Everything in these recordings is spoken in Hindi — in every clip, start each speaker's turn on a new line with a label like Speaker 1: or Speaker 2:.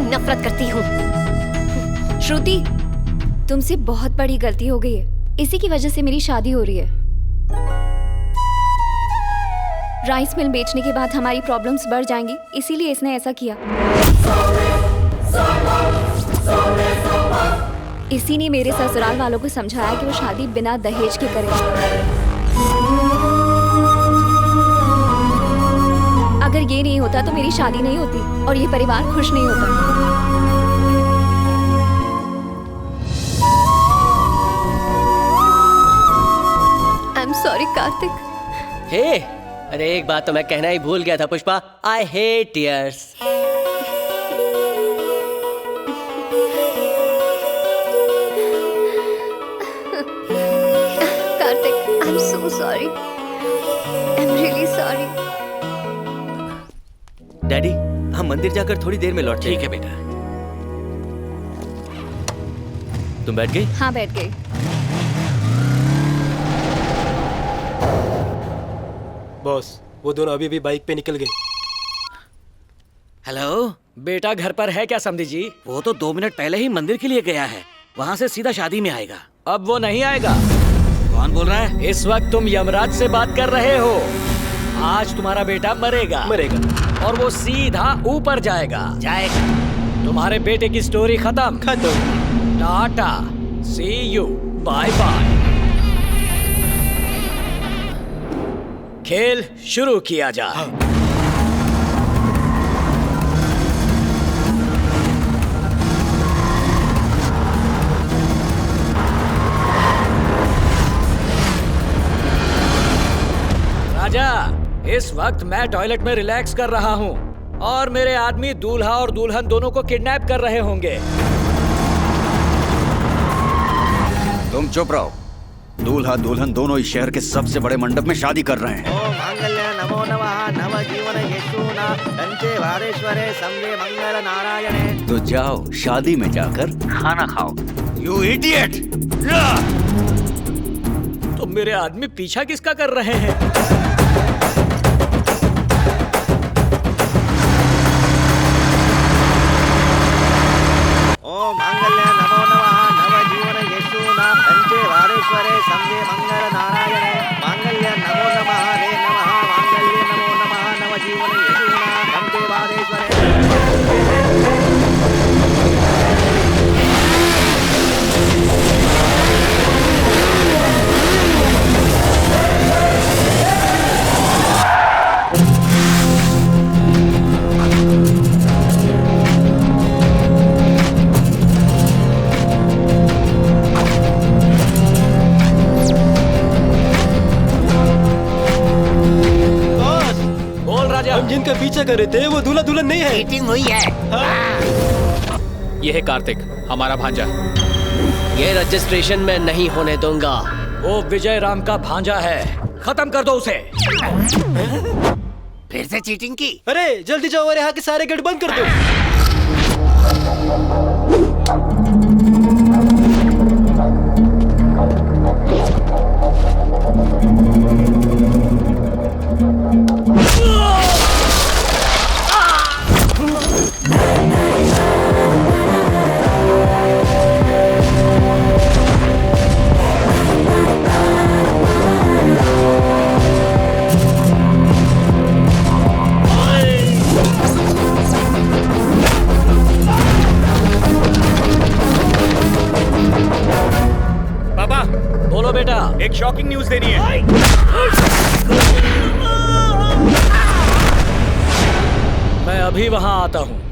Speaker 1: नफरत करती हूँ।
Speaker 2: श्रुति, तुमसे बहुत बड़ी गलती हो गई है। इसी की वजह से मेरी शादी हो रही है। राइस मिल बेचने के बाद हमारी प्रॉब्लम्स बढ़ जाएंगी, इसीलिए इसने ऐसा किया। इसी ने मेरे ससुराल वालों को समझाया कि वो शादी बिना दहेज के करें। अगर ये नहीं होता तो मेरी शादी नहीं होती और ये परिवार खुश नहीं होता। I am sorry Kartik.
Speaker 3: Hey, अरे एक बात तो मैं कहना ही भूल गया था Pushpa, I hate tears.
Speaker 2: Kartik, I am so sorry. I am really sorry.
Speaker 3: Daddy, हम मंदिर जाकर थोड़ी देर में लौटते हैं।
Speaker 4: ठीक है बेटा।
Speaker 3: तुम बैठ गई?
Speaker 2: हाँ, बैठ गई।
Speaker 5: बॉस, वो दोनों अभी भी बाइक पे निकल गए।
Speaker 4: हेलो
Speaker 6: बेटा घर पर है क्या समधी जी?
Speaker 4: वो तो 2 मिनट पहले ही मंदिर के लिए गया है, वहाँ से सीधा शादी में आएगा।
Speaker 6: अब वो नहीं आएगा।
Speaker 4: कौन बोल रहा है?
Speaker 6: इस वक्त तुम यमराज से बात कर रहे हो। आज तुम्हारा बेटा मरेगा और वो सीधा ऊपर जाएगा। तुम्हारे बेटे की स्टोरी खत्म। टाटा, सी यू, बाय बाय। खेल शुरू किया जाए। राजा, इस वक्त मैं टॉयलेट में रिलैक्स कर रहा हूँ और मेरे आदमी दूल्हा और दुल्हन दोनों को किडनैप कर रहे होंगे।
Speaker 7: तुम चुप रहो। दूल्हा दुल्हन दोनों इस शहर के सबसे बड़े मंडप में शादी कर रहे हैं।
Speaker 8: ओम मांगल्य नमो नमः नव जीवन यशुना कंचे वारेश्वरे संगे मंगल नारायणे।
Speaker 7: तो जाओ शादी में जाकर खाना खाओ। You idiot!
Speaker 6: तो मेरे आदमी पीछा किसका कर रहे हैं?
Speaker 8: ओम मांगल्य नमो नमः नव जीवन यशुना कंचे वारेश्वरे संगे मंगल नारायणे। मांगल्य नमो नमः रे नमः मांगल्य नमो नमः नव जीवन यशुना कंचे वारेश्वरे।
Speaker 5: हम जिनका पीछा कर रहे थे वो दूल्हा दुल्हन नहीं है।
Speaker 8: मीटिंग हुई है।
Speaker 9: ये है कार्तिक, हमारा भांजा।
Speaker 3: ये रजिस्ट्रेशन में नहीं होने दूंगा।
Speaker 6: वो विजय राम का भांजा है, खत्म कर दो उसे।
Speaker 8: फिर से चीटिंग की?
Speaker 5: अरे जल्दी जाओ और यहाँ के सारे गेट बंद कर दो।
Speaker 6: बोलो बेटा,
Speaker 9: एक शॉकिंग न्यूज देनी है।
Speaker 6: मैं अभी वहां आता हूँ।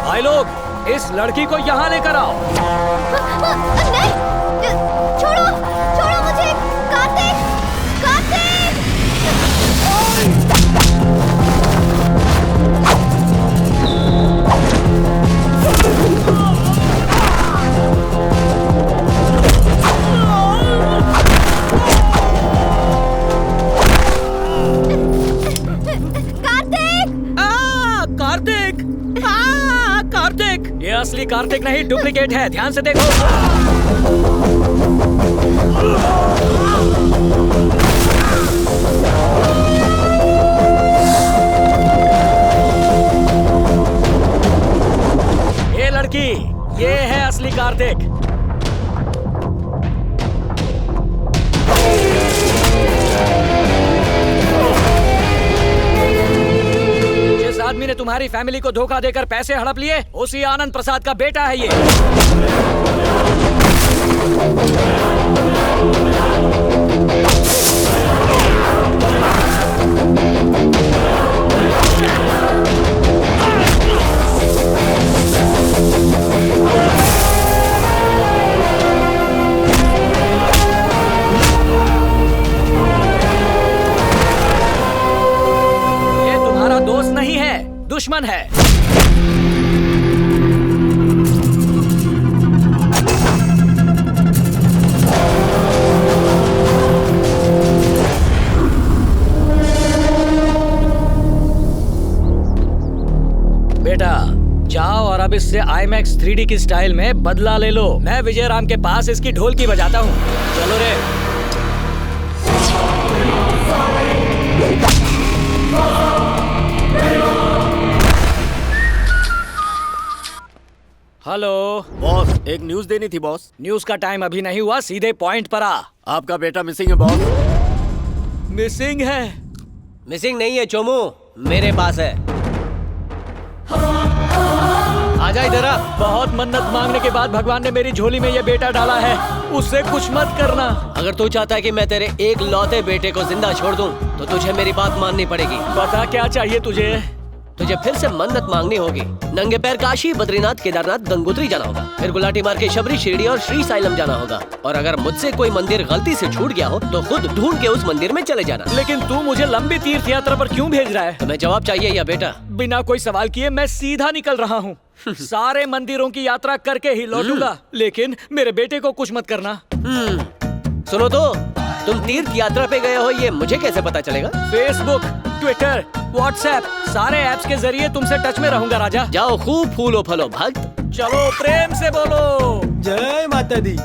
Speaker 6: भाई लोग, इस लड़की को यहाँ लेकर आओ।
Speaker 2: नहीं, छोड़ो, छोड़ो मुझे। कार्तिक, कार्तिक।
Speaker 4: कार्तिक! कार्तिक!
Speaker 6: ये असली कार्तिक नहीं, डुप्लीकेट है। ध्यान से देखो। ये लड़की, ये है असली कार्तिक। जिस आदमी ने तुम्हारी फैमिली को धोखा देकर पैसे हड़प लिए, उसी आनंद प्रसाद का बेटा है ये। ये तुम्हारा दोस्त नहीं है, दुश्मन है। बेटा जाओ और अब इससे IMAX 3D की स्टाइल में बदला ले लो। मैं विजय राम के पास इसकी ढोलकी बजाता हूँ। चलो रे। हेलो
Speaker 5: बॉस, एक न्यूज देनी थी बॉस।
Speaker 6: न्यूज का टाइम अभी नहीं हुआ, सीधे पॉइंट पर आ।
Speaker 5: आपका बेटा मिसिंग है बॉस।
Speaker 6: मिसिंग है?
Speaker 3: मिसिंग नहीं है चोमू, मेरे पास है। आजा इधर आ।
Speaker 6: बहुत मन्नत मांगने के बाद भगवान ने मेरी झोली में ये बेटा डाला है, उससे कुछ मत करना।
Speaker 3: अगर तू चाहता है कि मैं तेरे एक लौते बेटे को जिंदा छोड़ दूं, तो तुझे मेरी बात माननी पड़ेगी।
Speaker 6: बता क्या चाहिए तुझे?
Speaker 3: तुझे फिर से मन्नत मांगनी होगी। नंगे पैर काशी, बद्रीनाथ, केदारनाथ, गंगोत्री जाना होगा। फिर गुलाटी मार के शबरी, शिरडी और श्री साइलम जाना होगा। और अगर मुझसे कोई मंदिर गलती से छूट गया हो, तो खुद ढूंढ के उस मंदिर में चले जाना।
Speaker 6: लेकिन तू मुझे लंबी तीर्थ यात्रा पर क्यों भेज रहा है?
Speaker 3: तुम्हें जवाब चाहिए या बेटा?
Speaker 6: बिना कोई सवाल किए मैं सीधा निकल रहा हूँ। सारे मंदिरों की यात्रा करके ही लौटूंगा, लेकिन मेरे बेटे को कुछ मत करना।
Speaker 3: सुनो तो, तुम तीर्थ यात्रा पे गए हो ये मुझे कैसे पता चलेगा?
Speaker 6: फेसबुक, ट्विटर, व्हाट्सएप, सारे ऐप्स के जरिए तुमसे टच में रहूंगा राजा।
Speaker 3: जाओ खूब फूलो फलो भक्त।
Speaker 6: चलो प्रेम से बोलो।
Speaker 5: जय माता दी।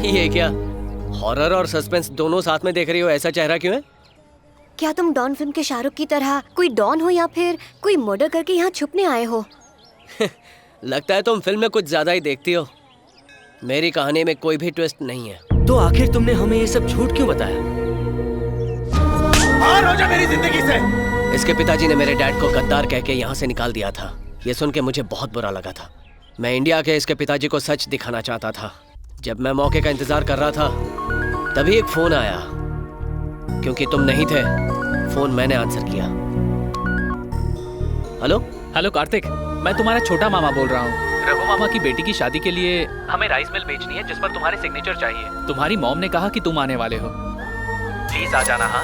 Speaker 3: ये क्या, हॉरर और सस्पेंस दोनों साथ में देख रही हो? ऐसा चेहरा क्यों है?
Speaker 2: क्या तुम डॉन फिल्म के शाहरुख की तरह कोई डॉन हो या फिर कोई मर्डर करके यहाँ छुपने आए हो?
Speaker 3: लगता है तुम फिल्म में कुछ ज्यादा ही देखती हो। मेरी कहानी में कोई भी ट्विस्ट नहीं है।
Speaker 4: तो आखिर तुमने हमें ये सब झूठ क्यों बताया?
Speaker 9: बाहर हो जा मेरी जिंदगी से।
Speaker 3: इसके पिताजी ने मेरे डैड को गद्दार कह के यहाँ से निकाल दिया था। ये सुन के मुझे बहुत बुरा लगा था। मैं इंडिया के इसके पिताजी को सच दिखाना चाहता था। जब मैं मौके का इंतजार कर रहा था, तभी एक फोन आया। क्योंकि तुम नहीं थे, फोन मैंने आंसर किया। हेलो
Speaker 9: हेलो कार्तिक, मैं तुम्हारा छोटा मामा बोल रहा हूँ। रघु मामा की बेटी की शादी के लिए हमें राइस मिल बेचनी है, जिस पर तुम्हारे सिग्नेचर चाहिए। तुम्हारी मॉम ने कहा कि तुम आने वाले हो। प्लीज आ जाना। हाँ,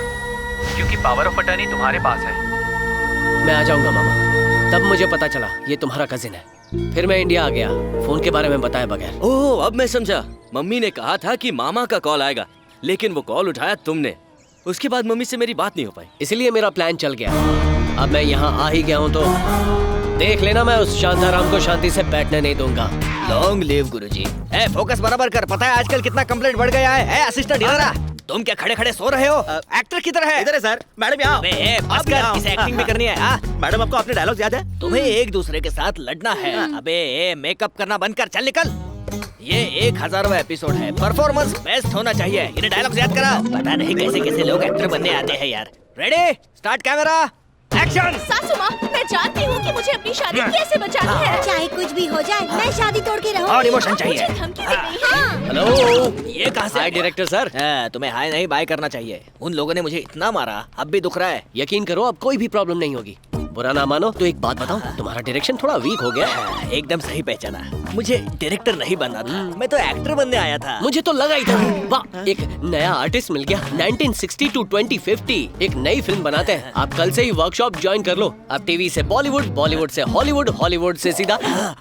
Speaker 9: क्योंकि पावर ऑफ अटर्नी तुम्हारे पास है।
Speaker 3: मैं आ जाऊंगा मामा। तब मुझे पता चला ये तुम्हारा कजिन है। फिर मैं इंडिया आ गया, फोन के बारे में बताए बगैर।
Speaker 4: ओह, अब मैं समझा। मम्मी ने कहा था कि मामा का कॉल आएगा, लेकिन वो कॉल उठाया तुमने। उसके बाद मम्मी से मेरी बात नहीं हो पाई,
Speaker 3: इसलिए मेरा प्लान चल गया। अब मैं यहाँ आ ही गया हूँ तो देख लेना, मैं उस शांताराम को शांति से बैठने नहीं दूंगा।
Speaker 8: लॉन्ग लिव गुरुजी। ए फोकस बराबर कर। पता है आजकल कितना कंप्लेंट बढ़ गया है? असिस्टेंट इधर आ। तुम क्या खड़े खड़े सो रहे हो? एक्टर की तरह है।
Speaker 5: इधर है सर। मैडम यहाँ।
Speaker 8: किसे एक्टिंग भी करनी है?
Speaker 5: मैडम आपको अपने डायलॉग याद है?
Speaker 8: तुम्हें एक दूसरे के साथ लड़ना है। अबे मेकअप करना बंद कर, चल निकल। ये 1000वां एपिसोड है, परफॉर्मेंस बेस्ट होना चाहिए। इन्हें डायलॉग्स याद कराओ। पता नहीं कैसे कैसे लोग एक्टर बनने आते हैं यार। Ready, start camera, action.
Speaker 1: सासू माँ, मैं जानती हूँ कि मुझे अपनी शादी कैसे बचानी है।
Speaker 2: चाहे कुछ भी हो जाए, मैं शादी तोड़ के रहूंगी।
Speaker 8: और इमोशन चाहिए।
Speaker 1: मुझे धमकी दे रही है।
Speaker 8: हेलो, ये कहाँ से?
Speaker 3: हाय डायरेक्टर सर।
Speaker 8: तुम्हें हाय नहीं बाय करना चाहिए। उन लोगों ने मुझे इतना मारा, अब भी दुख रहा है।
Speaker 3: यकीन करो अब कोई भी प्रॉब्लम नहीं होगी। बुरा ना मानो तो एक बात बताऊं, तुम्हारा डायरेक्शन थोड़ा वीक हो गया।
Speaker 8: एकदम सही पहचाना। मुझे डायरेक्टर नहीं बनना था, मैं तो एक्टर बनने आया था।
Speaker 3: मुझे तो लगा ही था। वाह, एक नया आर्टिस्ट मिल गया। 1960 to 2050 एक नई फिल्म बनाते हैं। आप कल से ही वर्कशॉप ज्वाइन कर लो। आप टीवी से बॉलीवुड, बॉलीवुड से हॉलीवुड, हॉलीवुड से सीधा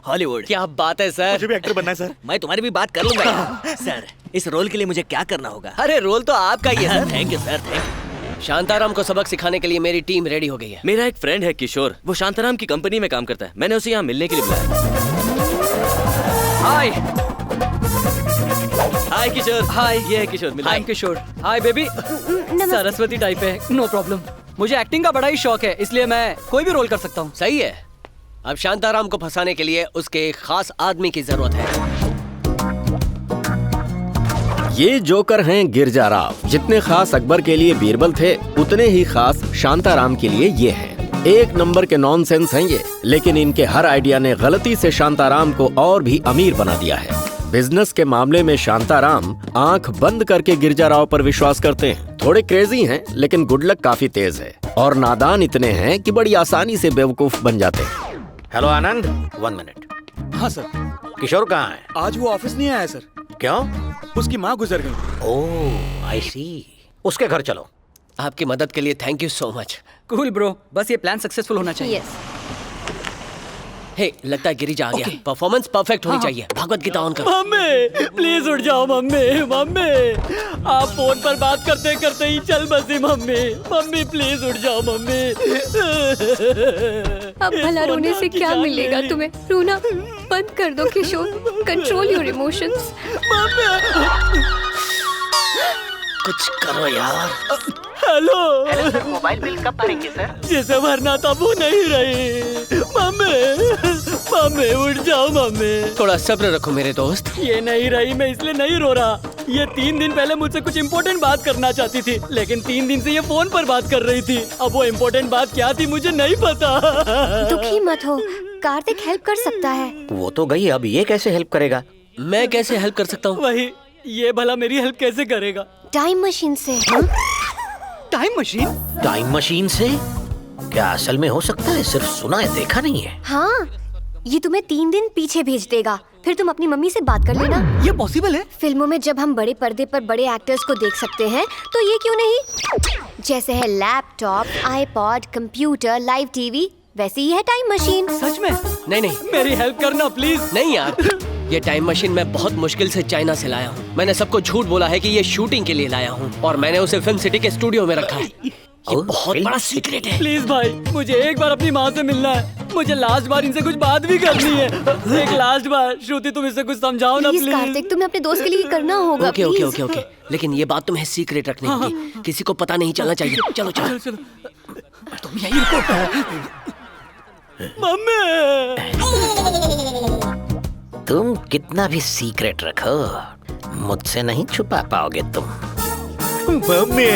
Speaker 8: हॉलीवुड।
Speaker 3: क्या बात है सर।
Speaker 8: मुझे भी एक्टर बनना है सर। मैं तुम्हारी भी बात कर लूंगा। सर, इस रोल के लिए मुझे क्या करना होगा?
Speaker 3: अरे रोल तो आपका ही है sir.
Speaker 8: Thank you sir, thank you.
Speaker 3: Shantaram को सबक सिखाने के लिए मेरी टीम रेडी हो गई है।
Speaker 4: मेरा एक फ्रेंड है किशोर, वो शांताराम की कंपनी में काम करता है। मैंने उसे यहाँ मिलने के लिए बुलाया।
Speaker 6: हाय
Speaker 4: हाय किशोर।
Speaker 6: हाय,
Speaker 4: ये है Kishore.
Speaker 6: I am Kishore. Hi baby. Saraswati type है, नो प्रॉब्लम। मुझे एक्टिंग का बड़ा ही शौक है, इसलिए मैं कोई भी रोल कर सकता हूँ।
Speaker 3: सही है। अब शांताराम को फंसाने के लिए उसके एक खास आदमी की जरूरत है।
Speaker 10: ये जोकर हैं गिरजा राव। जितने खास अकबर के लिए बीरबल थे, उतने ही खास शांताराम के लिए ये हैं। एक नंबर के नॉनसेंस हैं ये, लेकिन इनके हर आइडिया ने गलती से शांताराम को और भी अमीर बना दिया है। बिजनेस के मामले में शांताराम आंख बंद करके गिरजा राव पर विश्वास करते हैं। थोड़े क्रेजी हैं, लेकिन गुड लक काफी तेज है और नादान इतने हैं कि बड़ी आसानी से बेवकूफ बन जाते हैं।
Speaker 8: हेलो आनंद, 1 मिनट।
Speaker 5: हाँ सर।
Speaker 8: किशोर कहाँ है?
Speaker 5: आज वो ऑफिस नहीं आया सर।
Speaker 8: क्यों?
Speaker 5: उसकी माँ गुजर गई।
Speaker 8: ओह, आई सी। उसके घर चलो।
Speaker 3: आपकी मदद के लिए thank you so much.
Speaker 6: Cool bro, बस ये प्लान सक्सेसफुल होना चाहिए।
Speaker 2: यस।
Speaker 3: हे, लगता है गिरिजा आ गया। परफॉर्मेंस परफेक्ट होनी चाहिए। भागवत गीता ऑन करो।
Speaker 6: मम्मी प्लीज उठ जाओ। मम्मी मम्मी आप फोन पर बात करते करते ही चल बसी। मम्मी मम्मी प्लीज उठ जाओ। मम्मी
Speaker 2: अब भला रोने से क्या मिलेगा तुम्हें? रोना बंद कर दो किशोर। Control your emotions.
Speaker 3: कुछ करो यार।
Speaker 6: हेलो
Speaker 8: सर, मोबाइल बिल कब भरेंगे सर?
Speaker 6: जिसे भरना था वो नहीं रही। मम्मी उठ जाओ। मम्मी
Speaker 3: थोड़ा सब्र रखो मेरे दोस्त।
Speaker 6: ये नहीं रही, मैं इसलिए नहीं रो रहा। ये 3 दिन पहले मुझसे कुछ इम्पोर्टेंट बात करना चाहती थी, लेकिन 3 दिन से ये फोन पर बात कर रही थी। अब वो इम्पोर्टेंट बात क्या थी मुझे नहीं पता।
Speaker 2: दुखी मत हो, कार्तिक हेल्प कर सकता है।
Speaker 8: वो तो गई, अब ये कैसे हेल्प करेगा?
Speaker 3: मैं कैसे हेल्प कर सकता हूँ?
Speaker 6: वही, ये भला मेरी हेल्प कैसे करेगा?
Speaker 2: टाइम मशीन से।
Speaker 6: Time machine?
Speaker 8: टाइम मशीन से? क्या असल में हो सकता है? सिर्फ सुना है, देखा नहीं है।
Speaker 2: हाँ, ये तुम्हें 3 दिन पीछे भेज देगा। फिर तुम अपनी मम्मी से बात कर लेना।
Speaker 6: ये पॉसिबल है?
Speaker 2: फिल्मों में जब हम बड़े पर्दे पर बड़े एक्टर्स को देख सकते हैं, तो ये क्यों नहीं? जैसे है laptop, iPod, computer, live TV, वैसी ही है टाइम मशीन।
Speaker 6: सच में?
Speaker 3: नहीं
Speaker 6: मेरी हेल्प करना प्लीज।
Speaker 3: नहीं यार, ये टाइम मशीन मैं बहुत मुश्किल से चाइना से लाया हूँ। मैंने सबको झूठ बोला है कि ये शूटिंग के लिए लाया हूँ और मैंने उसे फिल्म सिटी के स्टूडियो में रखा है। ये बहुत बड़ा सीक्रेट है।
Speaker 6: प्लीज भाई, मुझे एक बार अपनी माँ से मिलना है। मुझे लास्ट बार इनसे कुछ बात भी करनी है। एक लास्ट बार। श्रुति, तुम इसे कुछ समझाओ ना प्लीज।
Speaker 2: कार्तिक, तुम्हें अपने दोस्त के लिए करना होगा।
Speaker 3: ओके ओके ओके ओके, लेकिन ये बात तुम्हें सीक्रेट रखनी होगी। किसी को पता नहीं चलना चाहिए। चलो चलो
Speaker 6: चलो। तुम यहीं रुको। मम्मी
Speaker 8: तुम कितना भी सीक्रेट रखो, मुझसे नहीं छुपा पाओगे तुम। मम्मी